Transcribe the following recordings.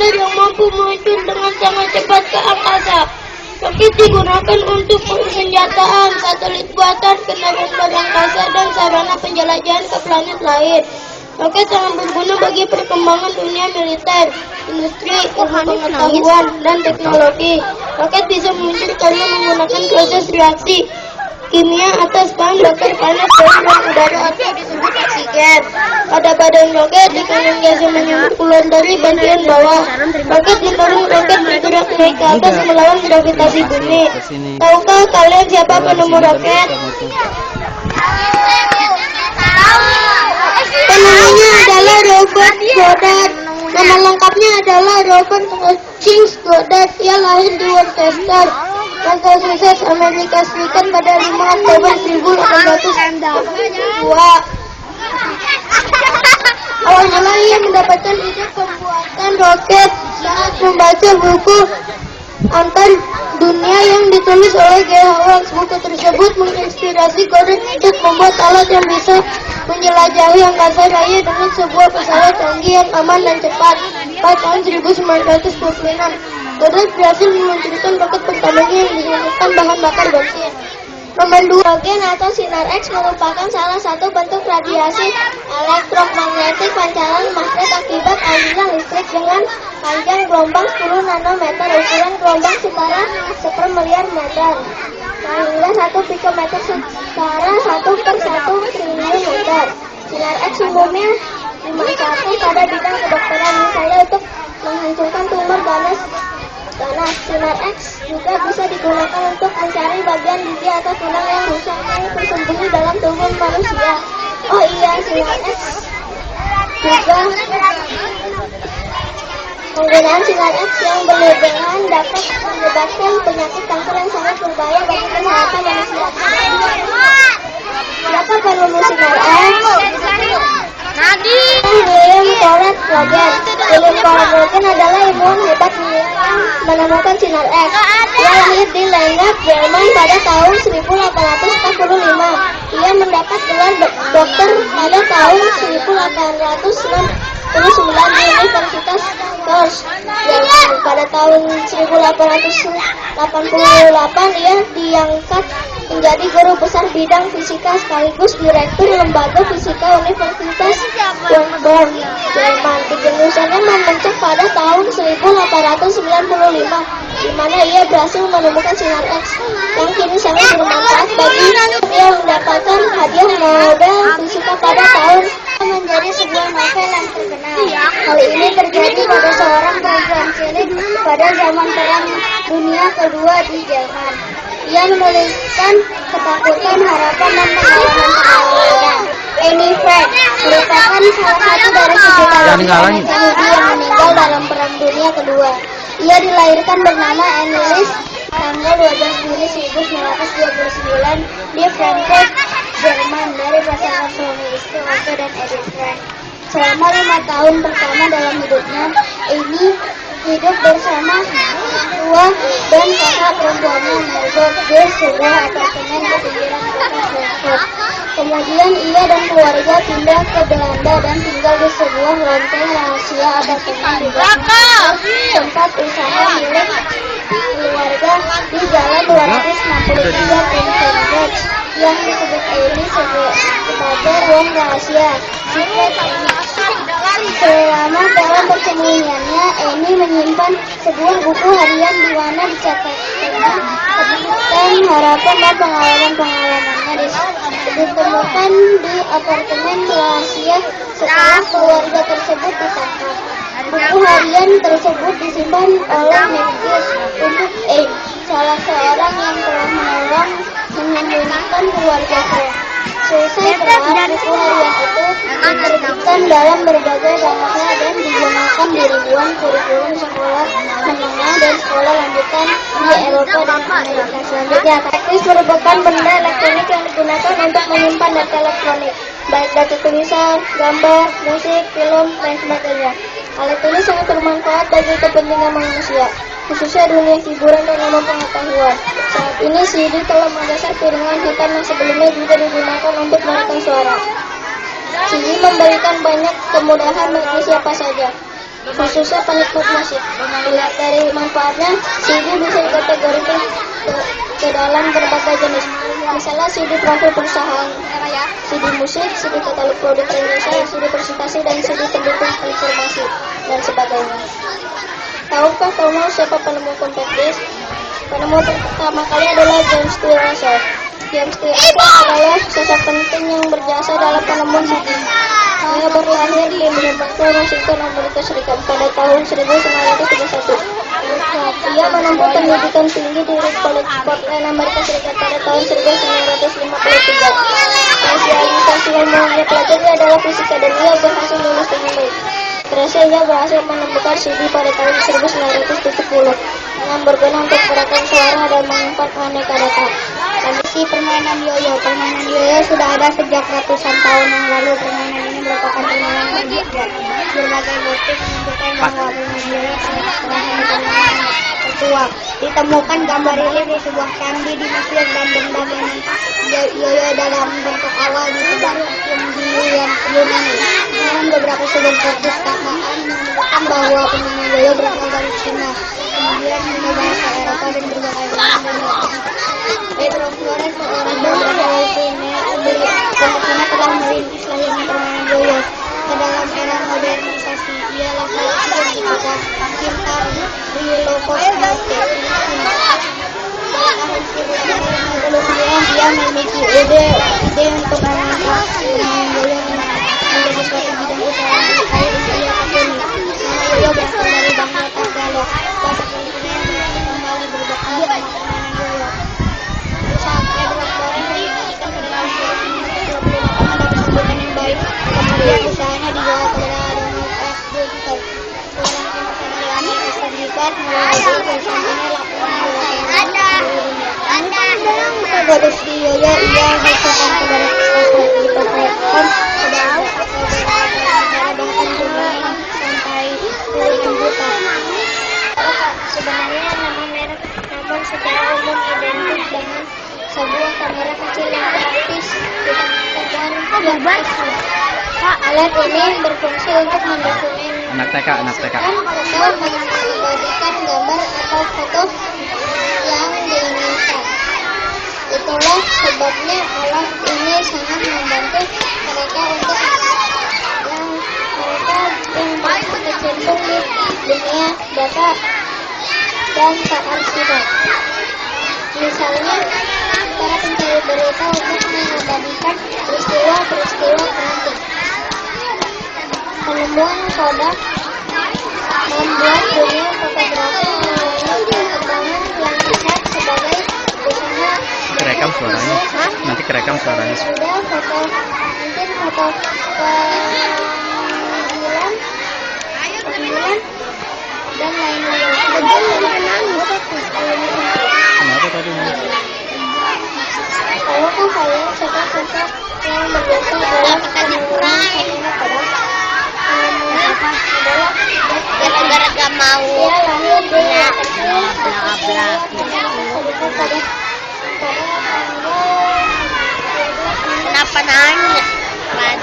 standar yang mampu meluncur dengan sangat cepat ke angkasa. Roket digunakan untuk persenjataan, satelit buatan, kendaraan berangkasa, dan sarana penjelajahan ke planet lain. Roket sangat berguna bagi perkembangan dunia militer, industri, ilmu pengetahuan, dan teknologi. Roket bisa meluncur karena menggunakan proses reaksi kimia atas bahan bakar panas dan udara atau disebut oksigen. Pada badan roket dikandung gas yang menyumbat keluar dari bagian bawah. Roket mendorong roket bergerak naik ke atas melawan gravitasi bumi. Tahukah kalian siapa penemu roket? Penemunya adalah Robert Goddard. Nama lengkapnya adalah Robert Hutchins Goddard. Ia lahir di Worcester, Massachusetts, Amerika Serikat pada 5 Oktober 1892. Awalnya ia mendapatkan ide pembuatan roket saat membaca buku Antar Dunia yang ditulis oleh G. Howells. Buku tersebut menginspirasi Goddard untuk membuat alat yang bisa menjelajahi angkasa raya dengan sebuah pesawat canggih yang aman dan cepat. Pada tahun 1926, Goddard berhasil meluncurkan roket pertamanya yang menggunakan bahan bakar bensin. Nomor 2, bagian atau sinar X merupakan salah satu bentuk radiasi elektromagnetik pancaran magnet akibat aliran listrik dengan panjang gelombang 10 nanometer. Ukuran gelombang setara 1/1000 meter hingga 1 pikometer setara 1/1 triliun meter. Sinar X umumnya dimanfaatkan pada bidang kedokteran, misalnya untuk menghancurkan tumor ganas. Sinar X juga bisa digunakan untuk mencari bagian gigi atau tulang yang rusak yang tersembunyi dalam tubuh manusia. Oh iya, sinar X juga penggunaan sinar X yang berlebihan dapat menyebabkan penyakit kanker yang sangat berbahaya bagi kesehatan manusia. Siapa penemu sinar X? William Conrad Logan. William Conrad Logan adalah ilmuwan hebat yang menemukan sinar X. Ia lahir di Leipzig, Jerman pada tahun 1845. Ia mendapat gelar dokter pada tahun 1869 di Universitas Karls, Jerman. Pada tahun 1888 ia diangkat menjadi guru besar bidang fisika sekaligus direktur lembaga fisika Universitas Bonn, Jerman. Kejengusannya memuncak pada tahun 1895, di mana ia berhasil menemukan sinar X yang kini sangat bermanfaat bagi dia mendapatkan hadiah Nobel fisika pada tahun menjadi sebuah novel yang terkenal. Hal ini terjadi pada seorang perempuan cilik pada zaman Perang Dunia Kedua di Jerman. Ia menuliskan ketakutan, harapan, dan pengalaman-pengalamannya. Annie Frank merupakan salah satu dari sejuta wanita Yahudi yang meninggal dalam Perang Dunia Kedua. Ia dilahirkan bernama Annelies tanggal 12 Juli 1929 di Frankfurt, Jerman, dari pasangan suami istri Otto dan Edith Frank. Selama 5 tahun pertama dalam hidupnya, Annie hidup bersama tua dan kakak perempuannya Margot di sebuah apartemen di pinggiran kota Frankfurt. Kemudian ia dan keluarga pindah ke Belanda dan tinggal di sebuah lantai rahasia apartemen di bawah tempat usaha milik keluarga di Jalan 263 Prinsengracht yang disebut Annie sebagai ruang rahasia. Selama dalam persembunyiannya, Annie menyimpan sebuah buku harian di mana dicatatkan kebutuhan, harapan, dan pengalaman-pengalamannya ditemukan di apartemen rahasia setelah keluarga tersebut ditangkap. Buku harian tersebut disimpan oleh Memphis untuk Anne, salah seorang yang telah menolong menyembunyikan keluarga Frank. Selesai perang, buku harian itu diterbitkan dalam berbagai bahasa dan digunakan di ribuan kurikulum sekolah menengah dan sekolah lanjutan di Eropa dan Amerika. Selanjutnya, teknis merupakan benda elektronik yang digunakan untuk menyimpan data elektronik, baik data tulisan, gambar, musik, film, dan sebagainya. Alat ini sangat bermanfaat bagi kepentingan manusia, khususnya dunia hiburan dan ilmu pengetahuan. Saat ini CD telah menggeser piringan hitam yang sebelumnya juga digunakan untuk merekam suara. CD memberikan banyak kemudahan bagi siapa saja. khususnya penikmat musik. Dilihat dari manfaatnya, CD bisa dikategorikan ke dalam berbagai jenis. Misalnya CD profil perusahaan, CD musik, CD katalog produk Indonesia, CD presentasi, dan CD pendukung informasi, dan sebagainya. Tahukah kamu siapa penemu compact disc? Penemu pertama kali adalah James T. Russell. James T. Russell adalah sosok penting yang berjasa dalam penemuan CD. Dia berlahir di Liverpool, Washington, Amerika Serikat pada tahun 1931. Ia menempuh pendidikan tinggi di Reed College, Portland, Amerika Serikat pada tahun 1953. Spesialisasi ilmu yang ia pelajari adalah fisika dan ia berhasil lulus dengan baik. Terasa ia berhasil menemukan CD pada tahun 1970 yang berguna untuk merekam suara dan menyimpan aneka data. Kondisi permainan yoyo. Permainan yoyo sudah ada sejak ratusan tahun yang lalu. Permainan ini merupakan permainan yang berbagai motif menunjukkan bahwa permainan yoyo adalah permainan tertua. Ditemukan gambar relief di sebuah candi di Mesir dan benda-benda yoyo dalam bentuk awal disebar di Yunani. Namun beberapa sumber perpustakaan menunjukkan bahwa permainan yoyo berasal dari Cina, kemudian bahasa Eropa dan berbagai benda. Pedro Flores, seorang beberapa pionir di Cina, telah merintis lahirnya permainan yoyo. Ke dalam era modernisasi, ialah salah satu tokoh pintar di Locos Mate. Pada tahun 1959, dia memiliki ide untuk mengangkat permainan yoyo menjadi suatu bidang usaha yang disukai untuk dia tekuni. Nama yoyo berasal dari bahasa Tagalog. Bahasa Filipina yang kembali berbekal sama permainan yoyo. Saat Pedro Flores mendirikan pada tahun 1928 mendapat sambutan yang baik. Kemudian usahanya dijual kepada Donald F. Duncan, seorang investor dari Amerika Serikat, melalui perusahaannya laporan produksi yoyo ia hasilkan kepada diperkirakan bahkan jumlah sampai puluhan juta. Sebenarnya nama merek namun secara umum identik dengan sebuah kamera kecil yang praktis dan alat ini berfungsi untuk mendokumen anak TK atau mengabadikan gambar atau foto yang diinginkan. Itulah sebabnya alat ini sangat membantu mereka yang berkecimpung di dunia data dan kearsipan. Misalnya, para pencari berita untuk mengabadikan peristiwa-peristiwa penting. Penemuan Kodak membuat dunia fotografi melalui perkembangan yang besar sebagai usaha. Kerekam suaranya. Nanti kerekam suaranya. Sudah foto panggilan dan lain-lain. Kenapa tadi? Tahukah kalian siapa sosok yang berjasa dalam penemuan Kodak? Gara-gara gak mau Ia lahir di kecil kenapa nanya Pak,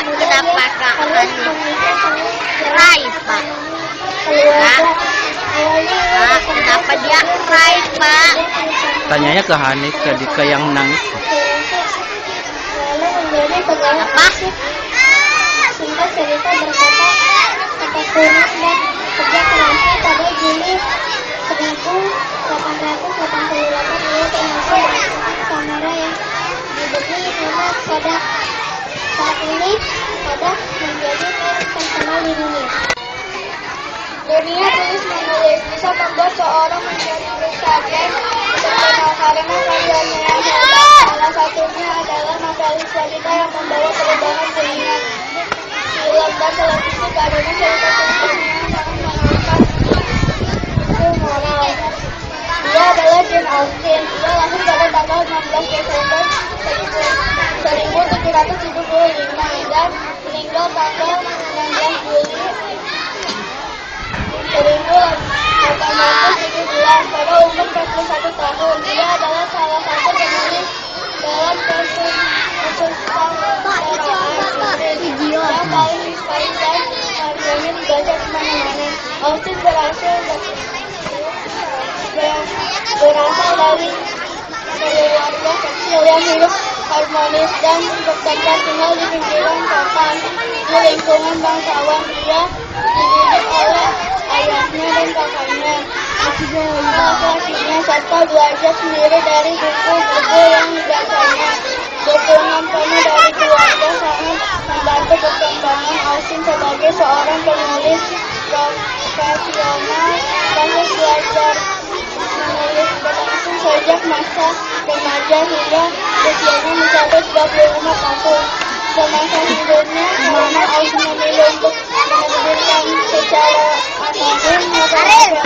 kenapa Kak Hani cerai Pak? Pak, kenapa dia cerai Pak? Tanyanya ke Hani, ke yang nangis. Apa? Singkat cerita berkata tunas dan kerja kerasnya pada Juli 1888 ia berhasil kamera yang diberi nama Kodak. Saat ini Kodak menjadi merek terkenal di dunia. Dunia tulis menulis bisa membuat seorang menjadi subjek terkenal karena karyanya yang hebat. Salah satunya adalah novelis wanita yang membawa perubahan dunia film dan televisi ke Indonesia. Dia adalah Jane Austen. Dia lahir pada tanggal 16 Desember 1775 dan meninggal tanggal 19 Juli 1817 pada umur 41 tahun. Dia adalah salah satu penulis dalam Austin berasal dari keluarga kecil yang hidup harmonis dan bertempat tinggal di pinggiran papan. Di lingkungan bangsawan, dia dididik oleh ayahnya dan kakaknya, laki-lakinya, serta belajar sendiri dari buku-buku yang dibacanya. Dukungan penuh dari keluarga sangat membantu perkembangan Austin sebagai seorang penulis profesional. Proses belajar menulis berlangsung sejak masa remaja hingga usianya mencapai 25 tahun. Semasa hidupnya, karena Austin memilih untuk menerbitkan secara anonim, novelnya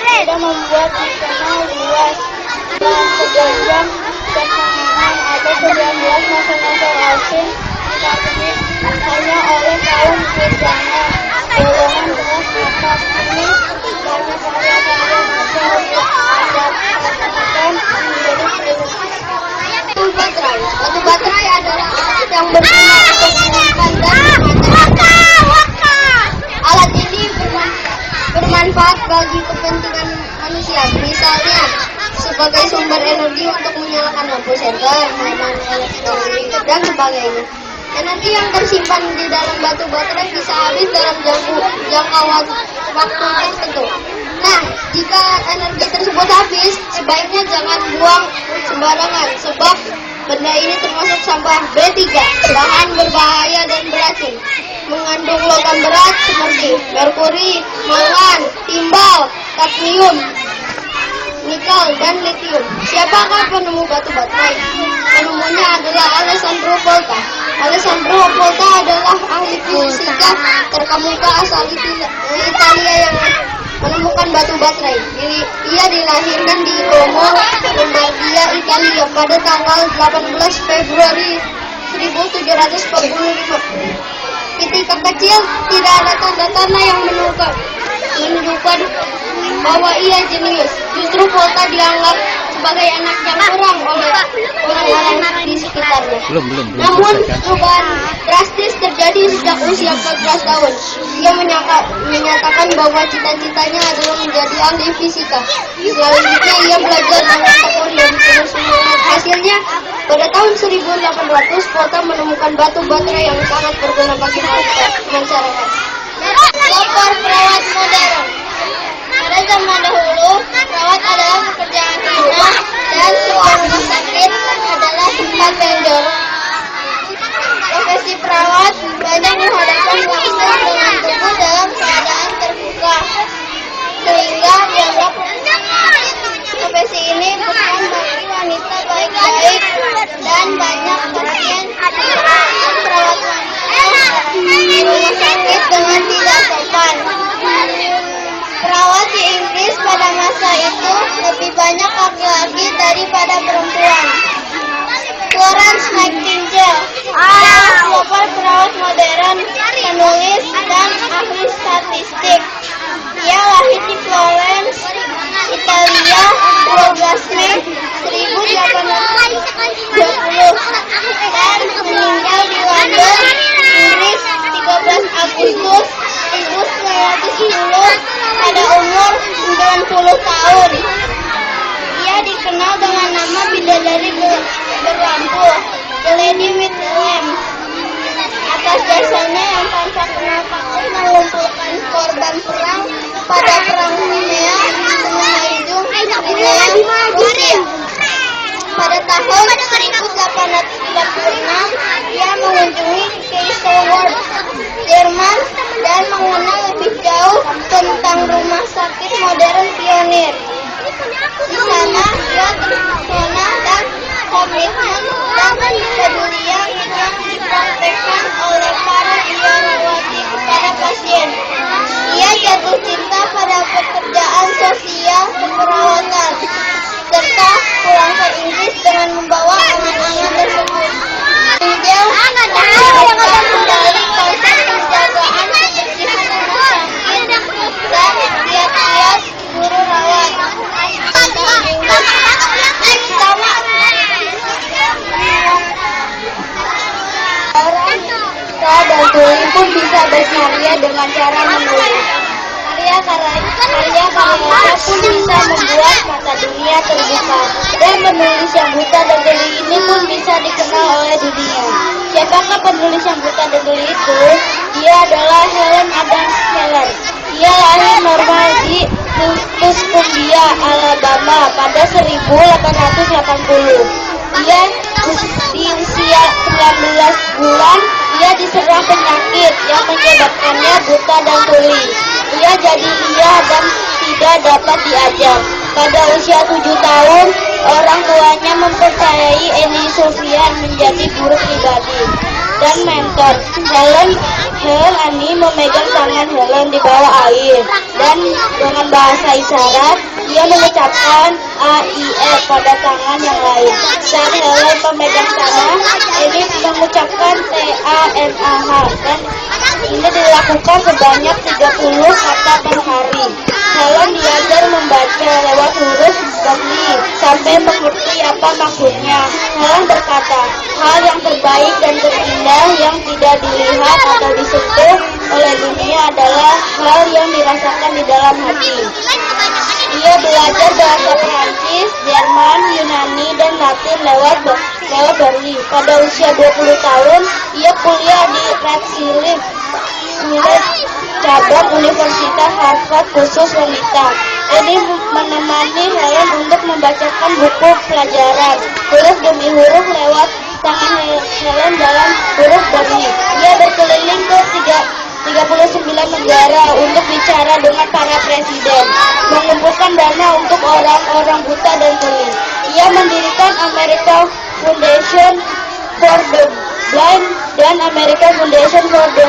tidak membuat dikenal luas. Dan sepanjang persamaan ada 19 novel Austin diterbitkan hanya oleh kaum pujangga golongan kelas atas. Ini banyak karya-karya novel diadaptasikan menjadi film. Batu baterai adalah alat yang berguna untuk menyimpan dan memantulkan. Alat ini bermanfaat bagi kepentingan manusia, misalnya sebagai sumber energi untuk menyalakan lampu senter, mainan elektronik, dan sebagainya. Energi yang tersimpan di dalam batu baterai bisa habis dalam jangka waktu tertentu. Nah, jika energi tersebut habis, sebaiknya jangan buang sembarangan, sebab benda ini termasuk sampah. B3, bahan berbahaya dan beracun, mengandung logam berat seperti merkuri, mangan, timbal, kadmium, nikel, dan litium. Siapakah penemu batu baterai? Penemunya adalah Alessandro Volta. Alessandro Volta adalah ahli fisika terkemuka asal Italia yang menemukan batu baterai. Ia dilahirkan di Como, Lombardia, Italia pada tanggal 18 Februari 1745. Ketika kecil, tidak ada tanda-tanda yang menunjukkan bahwa ia jenius. Justru Volta dianggap sebagai anak yang kurang oleh orang-orang di sekitarnya. Namun, perubahan drastis terjadi sejak usia 14 tahun. Ia menyatakan bahwa cita-citanya adalah menjadi ahli fisika. Selanjutnya, ia belajar dengan tekun dan penuh semangat. Hasilnya, pada tahun 1800, Volta menemukan batu baterai yang sangat berguna bagi masyarakat. Lapor perawat modern. Pada zaman dahulu, perawat adalah pekerjaan hina dan sebuah rumah sakit adalah tempat yang jorok. Profesi perawat banyak menghadapkan langsung dengan tubuh dalam keadaan terbuka, sehingga dianggap profesi ini bukan bagi wanita baik-baik dan banyak pasien perawat wanita di rumah sakit dengan tidak sopan. Perawat di Inggris pada masa itu lebih banyak laki-laki daripada perempuan. Florence Nightingale adalah global perawat modern, penulis, dan ahli statistik. Ia lahir di Florence, Italia, 12 Mei 1820 dan meninggal di London, Inggris, 13 Agustus 1910 pada umur 90 tahun. Ia dikenal dengan nama bidadari berlampu, Lady Williams, atas jasanya yang tanpa kenal takut mengumpulkan korban perang pada perang Crimea dengan hidung wilayah Rusia. Pada tahun 1836, ia mengunjungi Kaiserslautern, Jerman, dan mengenal lebih jauh tentang rumah sakit modern pionir. Di sana, ia terpesona dan komitmen dan kepedulian yang dipraktekkan oleh para biarawati kepada pasien. Ia jatuh cinta pada pekerjaan sosial keperawatan, serta pulang ke Inggris dengan membawa angan-angan tersebut. Angel mengajarkan kembali konsep penjagaan kebersihan rumah sakit dan kiat-kiat guru rawat. Orang dan tuli pun bisa berkarya dengan cara menulis. karya-karyanya pun bisa membuat mata dunia terbuka, dan penulis yang buta dan tuli ini pun bisa dikenal oleh dunia. Siapakah penulis yang buta dan tuli itu? Dia adalah Helen Adams Keller. Ia lahir normal di Tuscumbia, Alabama pada 1880. Ia di usia 19 bulan, ia diserang penyakit yang menyebabkannya buta dan tuli. Ia jadi liar dan tidak dapat diajar. Pada usia 7 tahun, orang tuanya mempercayai Annie Sofia menjadi guru pribadi dan mentor. Annie memegang tangan Helen di bawah air, dan dengan bahasa isyarat, ia mengucapkan A-I-E pada tangan yang lain. Saat Helen memegang tangan, Annie mengucapkan T-A-N-A-H, dan ini dilakukan sebanyak 30 kata per hari. Helen diajar membaca lewat huruf Braille sampai mengerti apa maksudnya. Helen berkata, hal yang terbaik dan terindah yang tidak dilihat atau disentuh oleh dunia adalah hal yang dirasakan di dalam hati. Ia belajar bahasa Perancis, Jerman, Yunani, dan Latin lewat Braille. Pada usia 20 tahun, ia kuliah di Redfield, cabang Universitas Harvard khusus wanita. Annie menemani Helen untuk membacakan buku pelajaran huruf demi huruf lewat tangan Helen dalam huruf Braille. Ia berkeliling ke 39 negara untuk bicara dengan para presiden, mengumpulkan dana untuk orang-orang buta dan tuli. Ia mendirikan American Foundation for the Blind dan American Foundation for the